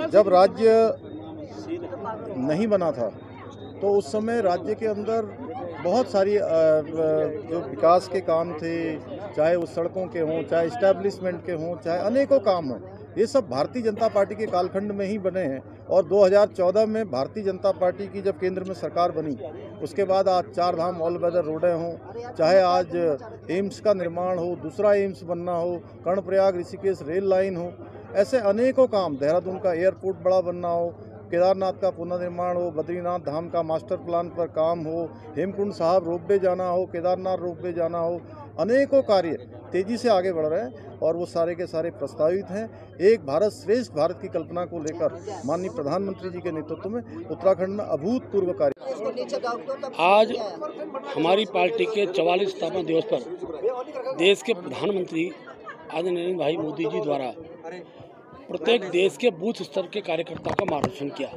जब राज्य नहीं बना था तो उस समय राज्य के अंदर बहुत सारी जो विकास के काम थे, चाहे वो सड़कों के हों, चाहे इस्टेब्लिशमेंट के हों, चाहे अनेकों काम हों, ये सब भारतीय जनता पार्टी के कालखंड में ही बने हैं। और 2014 में भारतीय जनता पार्टी की जब केंद्र में सरकार बनी, उसके बाद आज 4 धाम ऑल वेदर रोडें हों, चाहे आज एम्स का निर्माण हो, दूसरा एम्स बनना हो, कर्णप्रयाग ऋषिकेश रेल लाइन हो, ऐसे अनेकों काम, देहरादून का एयरपोर्ट बड़ा बनना हो, केदारनाथ का पुनर्निर्माण हो, बद्रीनाथ धाम का मास्टर प्लान पर काम हो, हेमकुंड साहब रोपवे जाना हो, केदारनाथ रोपवे जाना हो, अनेकों कार्य तेजी से आगे बढ़ रहे हैं और वो सारे के सारे प्रस्तावित हैं। एक भारत श्रेष्ठ भारत की कल्पना को लेकर माननीय प्रधानमंत्री जी के नेतृत्व में उत्तराखंड में अभूतपूर्व कार्य। आज हमारी पार्टी के 44 स्थापना दिवस पर देश के प्रधानमंत्री आदरणीय नरेंद्र भाई मोदी जी द्वारा प्रत्येक देश के बूथ स्तर के कार्यकर्ताओं का मार्गदर्शन किया।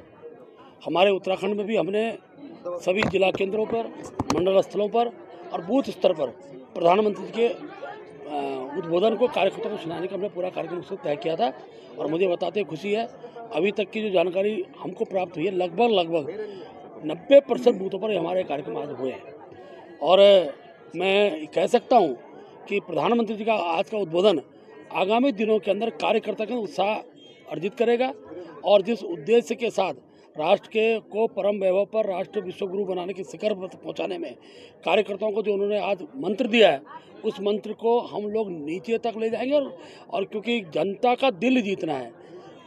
हमारे उत्तराखंड में भी हमने सभी जिला केंद्रों पर, मंडल स्थलों पर और बूथ स्तर पर प्रधानमंत्री के उद्बोधन को कार्यकर्ताओं को सुनाने का हमने पूरा कार्यक्रम उससे तय किया था। और मुझे बताते खुशी है, अभी तक की जो जानकारी हमको प्राप्त हुई है, लगभग 90% बूथों पर हमारे कार्यक्रम आज हुए हैं। और मैं कह सकता हूँ कि प्रधानमंत्री जी का आज का उद्बोधन आगामी दिनों के अंदर कार्यकर्ता का उत्साह अर्जित करेगा और जिस उद्देश्य के साथ राष्ट्र को परम वैभव पर, राष्ट्र विश्वगुरु बनाने के शिखर पर पहुंचाने में कार्यकर्ताओं को जो उन्होंने आज मंत्र दिया है, उस मंत्र को हम लोग नीचे तक ले जाएंगे। और क्योंकि जनता का दिल जीतना है,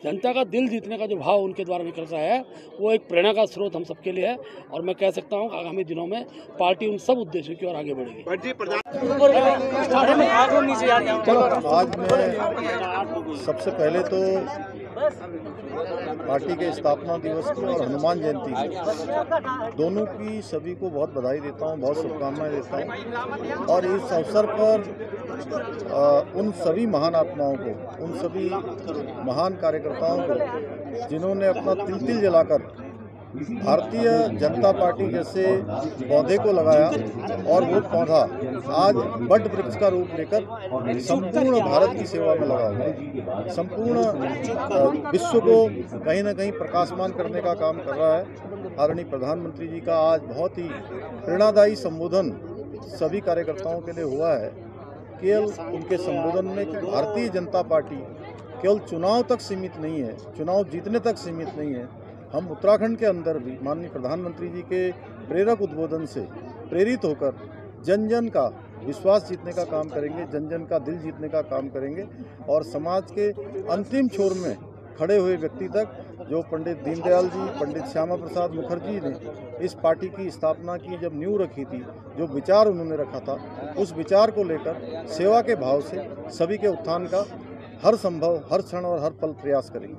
जनता का दिल जीतने का जो भाव उनके द्वारा निकल रहा है, वो एक प्रेरणा का स्रोत हम सबके लिए है। और मैं कह सकता हूँ आगामी दिनों में पार्टी उन सब उद्देश्यों की ओर आगे बढ़ेगी। आज मैं सबसे पहले तो पार्टी के स्थापना दिवस की और हनुमान जयंती की दोनों की सभी को बहुत बधाई देता हूँ, बहुत शुभकामनाएं देता हूँ। और इस अवसर पर उन सभी महान आत्माओं को, उन सभी महान कार्यकर्ताओं को जिन्होंने अपना तिल जलाकर भारतीय जनता पार्टी जैसे पौधे को लगाया और वो पौधा आज बट वृक्ष का रूप लेकर संपूर्ण भारत की सेवा में लगा हुआ है, संपूर्ण विश्व को कहीं ना कहीं प्रकाशमान करने का काम कर रहा है। आदरणीय प्रधानमंत्री जी का आज बहुत ही प्रेरणादायी संबोधन सभी कार्यकर्ताओं के लिए हुआ है। केवल उनके संबोधन में कि भारतीय जनता पार्टी केवल चुनाव तक सीमित नहीं है, चुनाव जीतने तक सीमित नहीं है। हम उत्तराखंड के अंदर भी माननीय प्रधानमंत्री जी के प्रेरक उद्बोधन से प्रेरित होकर जन जन का विश्वास जीतने का काम करेंगे, जन जन का दिल जीतने का काम करेंगे और समाज के अंतिम छोर में खड़े हुए व्यक्ति तक, जो पंडित दीनदयाल जी, पंडित श्यामा प्रसाद मुखर्जी ने इस पार्टी की स्थापना की जब नींव रखी थी, जो विचार उन्होंने रखा था, उस विचार को लेकर सेवा के भाव से सभी के उत्थान का हर संभव, हर क्षण और हर पल प्रयास करेंगे।